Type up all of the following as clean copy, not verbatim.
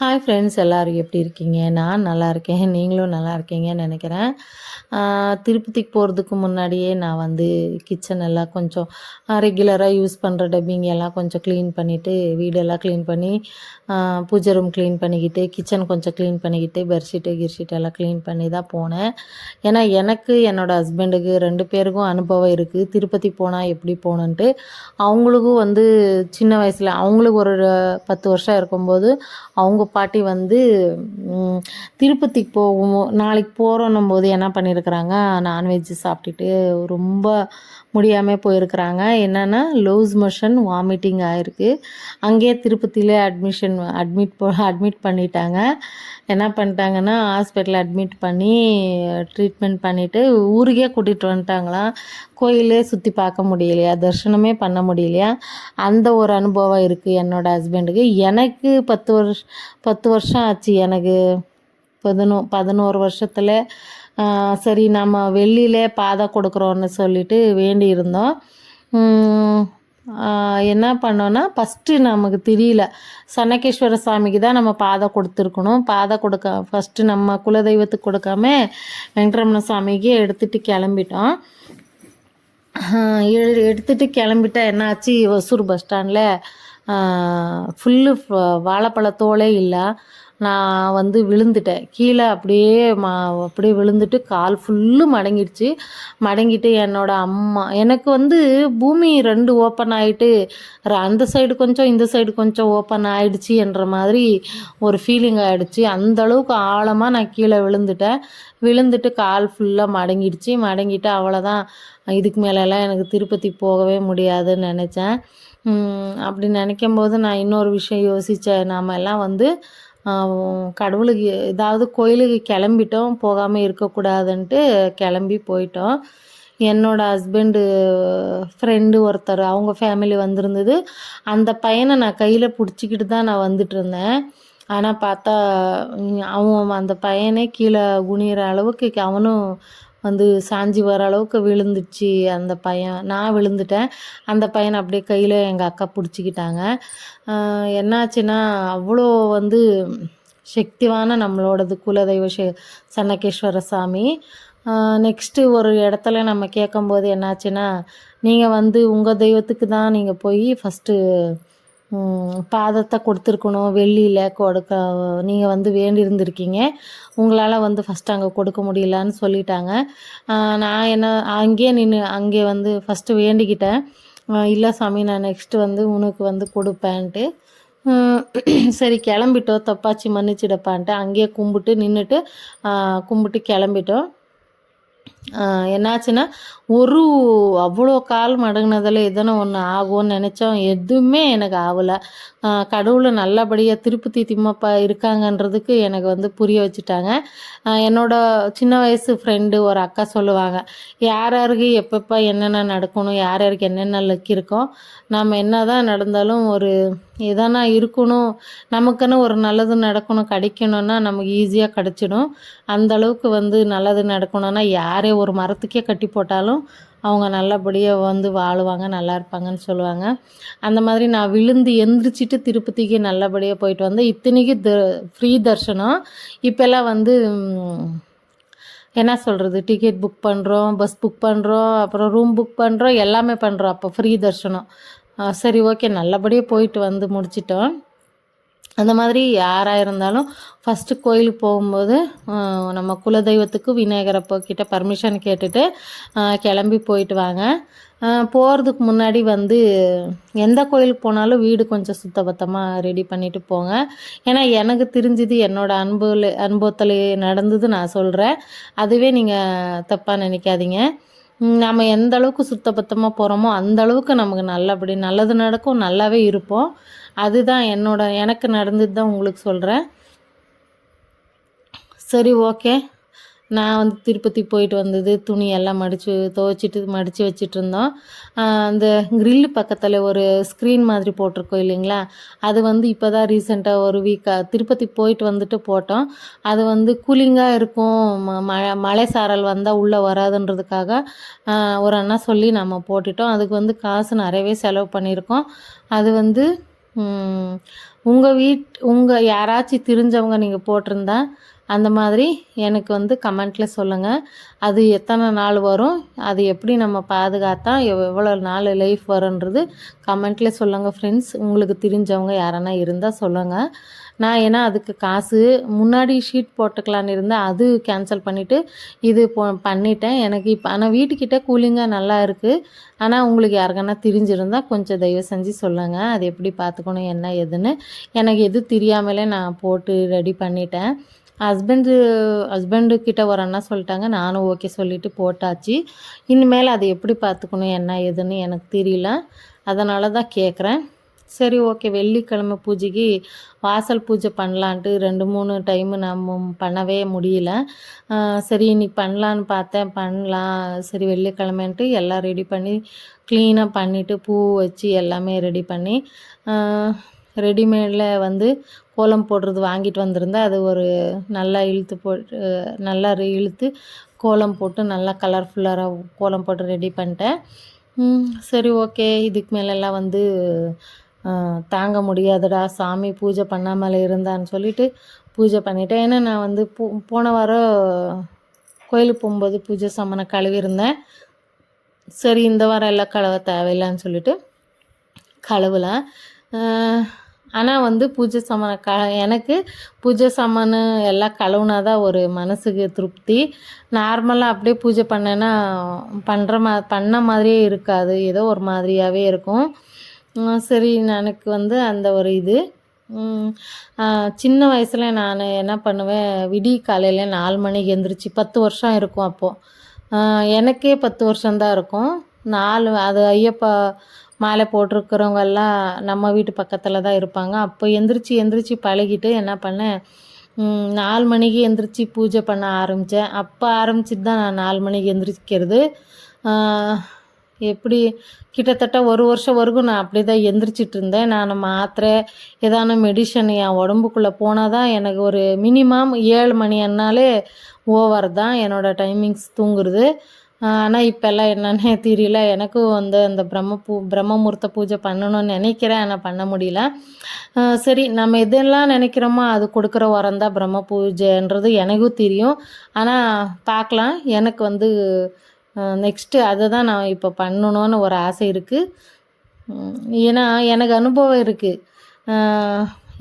Hi friends, எல்லோரும் எப்படி இருக்கீங்க? நான் நல்லா இருக்கேன். நீங்களும் நல்லா இருக்கீங்கன்னு நினைக்கிறேன். திருப்பதிக்கு போகிறதுக்கு முன்னாடியே நான் வந்து கிச்சன் எல்லாம் கொஞ்சம் ரெகுலராக யூஸ் பண்ணுற டப்பிங் எல்லாம் கொஞ்சம் க்ளீன் பண்ணிவிட்டு, வீடெல்லாம் க்ளீன் பண்ணி, பூஜை ரூம் க்ளீன் பண்ணிக்கிட்டு, கிச்சன் கொஞ்சம் க்ளீன் பண்ணிக்கிட்டு, பெட்ஷீட் எல்லாம் க்ளீன் பண்ணி தான் போனேன். ஏன்னா எனக்கு என்னோடய ஹஸ்பண்டுக்கு 2 பேருக்கும் அனுபவம் இருக்குது. திருப்பதி போனால் எப்படி போகணுன்ட்டு. அவங்களுக்கும் வந்து சின்ன வயசில் அவங்களுக்கு ஒரு 10 வருஷம் இருக்கும்போது அவங்க பாட்டி வந்து திருப்பதிக்கு போகும் நாளைக்கு போகிறோன்னும் போது என்ன பண்ணியிருக்கிறாங்க, நான்வெஜ்ஜு சாப்பிட்டுட்டு ரொம்ப முடியாமல் போயிருக்கிறாங்க. என்னென்னா லூஸ் மோஷன், வாமிட்டிங் ஆகிருக்கு. அங்கேயே திருப்பதியிலே அட்மிட் பண்ணிட்டாங்க. என்ன பண்ணிட்டாங்கன்னா, ஹாஸ்பிட்டலில் அட்மிட் பண்ணி ட்ரீட்மெண்ட் பண்ணிவிட்டு ஊருக்கே கூட்டிகிட்டு வந்துட்டாங்களாம். கோயிலே சுற்றி பார்க்க முடியலையா, தரிசனமே பண்ண முடியலையா. அந்த ஒரு அனுபவம் இருக்குது என்னோடய ஹஸ்பண்டுக்கு. எனக்கு 10 வருஷம் ஆச்சு. எனக்கு 11 வருஷத்தில் சரி நம்ம வெள்ளியிலே பாதை கொடுக்குறோன்னு சொல்லிட்டு வேண்டி இருந்தோம். என்ன பண்ணோன்னா, ஃபஸ்ட்டு நமக்கு தெரியல, சன்னகேஸ்வர சாமிக்கு தான் நம்ம பாதை கொடுத்துருக்கணும். பாதை ஃபஸ்ட்டு நம்ம குலதெய்வத்துக்கு கொடுக்காம வெங்கடரமண சாமிக்கு எடுத்துகிட்டு கிளம்பிட்டோம். எடுத்துகிட்டு கிளம்பிட்டா என்ன ஆச்சு, ஒசூர் பஸ் ஸ்டாண்டில் ஃபுல்லு வாழைப்பழத்தோலே இல்லை. நான் வந்து விழுந்துட்டேன் கீழே. அப்படியே விழுந்துட்டு கால் ஃபுல்லு மடங்கிட்டு என்னோடய அம்மா எனக்கு வந்து பூமி 2 ஓப்பன் ஆகிட்டு, அந்த சைடு கொஞ்சம் இந்த சைடு கொஞ்சம் ஓப்பன் ஆகிடுச்சி என்ற மாதிரி ஒரு ஃபீலிங் ஆகிடுச்சி. அந்தளவுக்கு ஆழமாக நான் கீழே விழுந்துட்டு கால் ஃபுல்லாக மடங்கிட்டு அவ்வளோதான், இதுக்கு மேலெல்லாம் எனக்கு திருப்பதி போகவே முடியாதுன்னு நினச்சேன். அப்படி நினைக்கும்போது நான் இன்னொரு விஷயம் யோசித்தேன். நாம் எல்லாம் வந்து கடவுளுக்கு ஏதாவது கோயிலுக்கு கிளம்பிட்டோம், போகாமல் இருக்கக்கூடாதுன்ட்டு கிளம்பி போயிட்டோம். என்னோடய ஹஸ்பண்டு ஃப்ரெண்டு ஒருத்தர், அவங்க ஃபேமிலி வந்திருந்தது. அந்த பையனை நான் கையில் பிடிச்சிக்கிட்டு தான் நான் வந்துட்டுருந்தேன். ஆனால் பார்த்தா அவன் அந்த பையனே கீழே குனிகிற அளவுக்கு அவனும் வந்து சாஞ்சி வர அளவுக்கு விழுந்துச்சு அந்த பையன். நான் விழுந்துட்டேன். அந்த பையனை அப்படியே கையில் எங்கள் அக்கா பிடிச்சிக்கிட்டாங்க. என்னாச்சுன்னா, அவ்வளோ வந்து சக்திவான நம்மளோடது குலதெய்வ சன்னகேஸ்வர சாமி. நெக்ஸ்ட்டு ஒரு இடத்துல நம்ம கேட்கும்போது என்னாச்சுன்னா, நீங்கள் வந்து உங்கள் தெய்வத்துக்கு தான் நீங்கள் போய் ஃபஸ்ட்டு பாதத்தை கொடுத்துருக்கணும், வெள்ளியில் நீங்கள் வந்து வேண்டியிருந்திருக்கீங்க, உங்களால் வந்து ஃபஸ்ட்டு அங்கே கொடுக்க முடியலன்னு சொல்லிட்டாங்க. நான் அங்கே வந்து ஃபஸ்ட்டு வேண்டிக்கிட்டேன். இல்லை சாமி, நான் நெக்ஸ்ட்டு வந்து உனக்கு வந்து கொடுப்பேன்ட்டு. சரி கிளம்பிட்டோம், தப்பாச்சு மன்னிச்சிடப்பான்ட்டு அங்கேயே கும்பிட்டு கிளம்பிட்டோம். என்னாச்சுன்னா, அவ்வளோ கால் மடங்கினதில் எதனா ஒன்று ஆகும்னு நினச்சோம். எதுவுமே எனக்கு ஆகலை. கடவுள் நல்லபடியாக திருப்பதி திம்மப்பா இருக்காங்கன்றதுக்கு எனக்கு வந்து புரிய வச்சுட்டாங்க. என்னோடய சின்ன வயசு ஃப்ரெண்டு ஒரு அக்கா சொல்லுவாங்க, யாருக்கு எப்பப்போ என்னென்ன நடக்கணும், யாருக்கு என்னென்ன லக் இருக்கோ, நம்ம என்ன தான் நடந்தாலும் ஒரு எதனா இருக்கணும், நமக்குன்னு ஒரு நல்லது நடக்கணும், கிடைக்கணும்னா நமக்கு ஈஸியாக கிடச்சிடும். அந்தளவுக்கு வந்து நல்லது நடக்கணும்னா யாரே ஒரு மரத்துக்கே கட்டி போட்டாலும் அவங்க நல்லபடியாக வந்து வாழுவாங்க, நல்லா இருப்பாங்கன்னு சொல்லுவாங்க. அந்த மாதிரி நான் விழுந்து எந்திரிச்சிட்டு திருப்பதிக்கு நல்லபடியாக போயிட்டு வந்தேன். இத்தனைக்கு ஃப்ரீ தர்ஷனம். இப்போல்லாம் வந்து என்ன சொல்கிறது, டிக்கெட் புக் பண்ணுறோம், பஸ் புக் பண்ணுறோம், அப்புறம் ரூம் புக் பண்ணுறோம், எல்லாமே பண்ணுறோம். அப்போ ஃப்ரீ தர்ஷனம். சரி ஓகே, நல்லபடியாக போயிட்டு வந்து முடிச்சிட்டோம். அந்த மாதிரி யாராக இருந்தாலும் ஃபஸ்ட்டு கோயிலுக்கு போகும்போது நம்ம குலதெய்வத்துக்கு விநாயகரப்போ கிட்ட பர்மிஷன் கேட்டுட்டு கிளம்பி போயிட்டு வாங்க. போகிறதுக்கு முன்னாடி வந்து எந்த கோயிலுக்கு போனாலும் வீடு கொஞ்சம் சுத்தபத்தமாக ரெடி பண்ணிவிட்டு போங்க. ஏன்னா எனக்கு தெரிஞ்சது என்னோடய அனுபவத்தில் நடந்தது நான் சொல்கிறேன். அதுவே நீங்கள் தப்பாக நினைக்காதீங்க. நம்ம எந்த அளவுக்கு சுத்தபத்தமாக போகிறோமோ அந்த அளவுக்கு நமக்கு நல்லது நடக்கும், நல்லாவே இருப்போம். அதுதான் எனக்கு நடந்தது தான் உங்களுக்கு சொல்கிறேன். சரி ஓகே, நான் வந்து திருப்பதி போயிட்டு வந்தது, துணியெல்லாம் மடித்து வச்சிட்ருந்தோம். அந்த க்ரில்லு பக்கத்தில் ஒரு ஸ்க்ரீன் மாதிரி போட்டிருக்கோம் இல்லைங்களா, அது வந்து இப்போ தான் ரீசெண்டாக ஒரு வீக்காக திருப்பதி போயிட்டு வந்துட்டு போட்டோம். அது வந்து கூலிங்காக இருக்கும், மழை சாரல் வந்தால் உள்ளே வராதுன்றதுக்காக ஒரு அண்ணா சொல்லி நம்ம போட்டுட்டோம். அதுக்கு வந்து காசு நிறையவே செலவு பண்ணியிருக்கோம். அது வந்து உங்கள் யாராச்சும் தெரிஞ்சவங்க நீங்கள் போட்டிருந்தா அந்த மாதிரி எனக்கு வந்து கமெண்ட்டில் சொல்லுங்கள். அது எத்தனை நாள் வரும், அது எப்படி நம்ம பாதுகாத்தா எவ்வளோ நாள் லைஃப் வரும்ன்றது கமெண்ட்டில் சொல்லுங்கள் ஃப்ரெண்ட்ஸ். உங்களுக்கு தெரிஞ்சவங்க யாரனா இருந்தால் சொல்லுங்கள். நான் ஏன்னா அதுக்கு காசு முன்னாடி ஷீட் போட்டுக்கலான்னு இருந்தேன், அது கேன்சல் பண்ணிவிட்டு இது பண்ணிட்டேன். எனக்கு இப்போ ஆனால் வீட்டுக்கிட்ட கூலிங்காக நல்லா இருக்குது. ஆனால் உங்களுக்கு யாருக்கானா தெரிஞ்சிருந்தால் கொஞ்சம் தயவு செஞ்சு சொல்லுங்கள், அது எப்படி பார்த்துக்கணும் என்ன ஏதுன்னு. எனக்கு எது தெரியாமலே நான் போட்டு ரெடி பண்ணிட்டேன். ஹஸ்பண்டு கிட்ட ஒரு அண்ணா சொல்லிட்டாங்க, நானும் ஓகே சொல்லிவிட்டு போட்டாச்சு. இனிமேல் அதை எப்படி பார்த்துக்கணும் என்ன ஏதுன்னு எனக்கு தெரியல, அதனால தான் கேட்குறேன். சரி ஓகே, வெள்ளிக்கிழமை பூஜைக்கு வாசல் பூஜை பண்ணலான்ட்டு 2-3 டைமு நம்ம பண்ணவே முடியல. சரி இன்னைக்கு பண்ணலான்னு பார்த்தேன், பண்ணலாம் சரி வெள்ளிக்கிழமைன்ட்டு எல்லாம் ரெடி பண்ணி க்ளீனாக பண்ணிவிட்டு பூ வச்சு எல்லாமே ரெடி பண்ணி ரெடிமேடில் வந்து கோலம் போடுறது வாங்கிட்டு வந்திருந்தேன். அது ஒரு நல்லா இழுத்து கோலம் போட்டு நல்லா கலர்ஃபுல்லாக கோலம் போட்டு ரெடி பண்ணிட்டேன். சரி ஓகே, இதுக்கு மேலெல்லாம் வந்து தாங்க முடியாதுடா சாமி, பூஜை பண்ணாமல் இருந்தான்னு சொல்லிவிட்டு பூஜை பண்ணிட்டேன். ஏன்னா நான் வந்து போன வாரம் கோயிலுக்கு போகும்போது பூஜை சாமானை கழுவிருந்தேன். சரி இந்த வாரம் எல்லாம் கழுவ தேவையில்லைன்னு சொல்லிவிட்டு கழுவலை. ஆனால் வந்து பூஜை சாமானை எனக்கு பூஜை சாமான் எல்லாம் கழுவுனா தான் ஒரு மனசுக்கு திருப்தி. நார்மலாக அப்படியே பூஜை பண்ணேன்னா பண்ண மாதிரியே இருக்காது, ஏதோ ஒரு மாதிரியாகவே இருக்கும். சரி எனக்கு வந்து அந்த ஒரு இது சின்ன வயசில் நான் என்ன பண்ணுவேன், விடிய காலையில் 4 மணிக்கு எழுந்திரிச்சி 10 வருஷம் இருக்கும் அப்போது, எனக்கே 10 வருஷம்தான் இருக்கும். அது ஐயப்பா மாலை போட்டிருக்கிறவங்கெல்லாம் நம்ம வீட்டு பக்கத்தில் தான் இருப்பாங்க. அப்போ எந்திரிச்சு பழகிட்டு என்ன பண்ணேன், 4 மணிக்கு எந்திரிச்சு பூஜை பண்ண ஆரம்பித்தேன். அப்போ ஆரம்பிச்சிட்டு தான் நான் 4 மணிக்கு எந்திரிக்கிறது. எப்படி கிட்டத்தட்ட 1 வருஷம் வரைக்கும் நான் அப்படி தான் எந்திரிச்சிட்டு இருந்தேன். நான் மாத்திரை ஏதான மெடிசன் என் உடம்புக்குள்ளே போனால் தான் எனக்கு ஒரு மினிமம் 7 மணி ஆனாலே ஓவர் தான் என்னோடய டைமிங்ஸ் தூங்குறது. ஆனால் இப்போல்லாம் என்னன்னே தெரியல. எனக்கும் வந்து அந்த பிரம்ம முகூர்த்த பூஜை பண்ணணும்னு நினைக்கிறேன், ஆனால் பண்ண முடியல. சரி நம்ம எதெல்லாம் நினைக்கிறோமோ அது கொடுக்குற வரம் தான் பிரம்ம பூஜைன்றது எனக்கும் தெரியும். ஆனால் பார்க்கலாம், எனக்கு வந்து நெக்ஸ்ட்டு அதை தான் நான் இப்போ பண்ணணுன்னு ஒரு ஆசை இருக்குது. ஏன்னா எனக்கு அனுபவம் இருக்குது.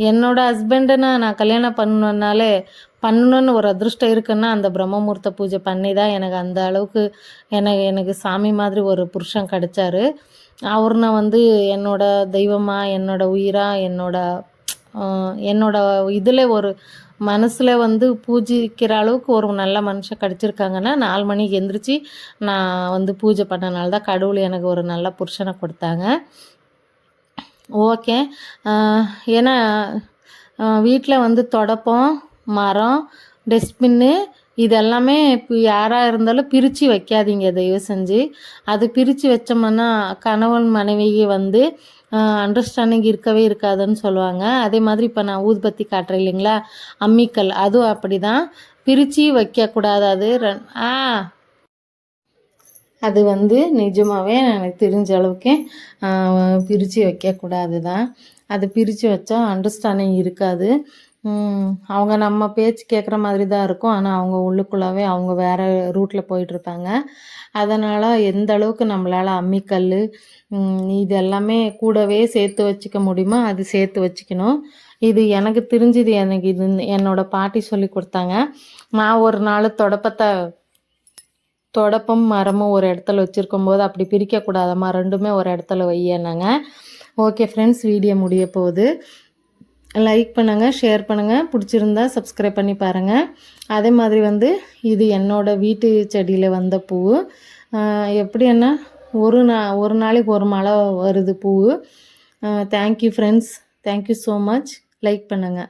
என்னோடய ஹஸ்பண்டை நான் கல்யாணம் பண்ணணுன்னு ஒரு அதிர்ஷ்டம் இருக்குன்னா அந்த பிரம்ம முகூர்த்த பூஜை பண்ணி தான் எனக்கு அந்த அளவுக்கு எனக்கு சாமி மாதிரி ஒரு புருஷன் கிடச்சாரு. அவர்னா வந்து என்னோடய தெய்வமாக, என்னோடய உயிராக, என்னோட இதில் ஒரு மனசில் வந்து பூஜிக்கிற அளவுக்கு ஒரு நல்ல மனுஷன் கிடச்சிருக்காங்கன்னா 4 மணிக்கு எந்திரிச்சு நான் வந்து பூஜை பண்ணனால தான் கடவுள் எனக்கு ஒரு நல்ல புருஷனை கொடுத்தாங்க. ஓகே, ஏன்னா வீட்டில் வந்து தொடப்பம், மரம், டஸ்ட்பின்னு இதெல்லாமே இப்போ யாராக இருந்தாலும் பிரித்து வைக்காதீங்க தயவு செஞ்சு. அது பிரித்து வச்சோம்னா கணவன் மனைவிக்கு வந்து அண்டர்ஸ்டாண்டிங் இருக்கவே இருக்காதுன்னு சொல்லுவாங்க. அதே மாதிரி இப்போ நான் ஊதுபத்தி காட்டுறேன் இல்லைங்களா, அம்மிக்கல், அதுவும் அப்படி தான் பிரித்து வைக்கக்கூடாது. அது வந்து நிஜமாகவே எனக்கு தெரிஞ்ச அளவுக்கு பிரித்து வைக்கக்கூடாது தான். அது பிரித்து வச்சா அண்டர்ஸ்டாண்டிங் இருக்காது. அவங்க நம்ம பேச்சு கேட்குற மாதிரி தான் இருக்கும், ஆனால் அவங்க உள்ளுக்குள்ளாவே அவங்க வேறு ரூட்டில் போயிட்டுருப்பாங்க. அதனால் எந்த அளவுக்கு நம்மளால் அம்மிக்கல் இது எல்லாமே கூடவே சேர்த்து வச்சுக்க முடியுமோ அது சேர்த்து வச்சுக்கணும். இது எனக்கு தெரிஞ்சது, எனக்கு இது என்னோடய பாட்டி சொல்லி கொடுத்தாங்க. நான் ஒரு நாள் தொடப்பம் மரமும் ஒரு இடத்துல வச்சுருக்கும் போது அப்படி பிரிக்கக்கூடாதம்மா, ரெண்டுமே ஒரு இடத்துல வையனாங்க. ஓகே ஃப்ரெண்ட்ஸ், வீடியோ முடிய போகுது. லைக் பண்ணுங்கள், ஷேர் பண்ணுங்கள், பிடிச்சிருந்தா சப்ஸ்கிரைப் பண்ணி பாருங்கள். அதே மாதிரி வந்து இது என்னோடய வீட்டு செடியில் வந்த பூ. எப்படி என்ன ஒரு நாளைக்கு ஒரு மழை வருது பூ. Thank you friends, thank you so much. Like பண்ணுங்கள்.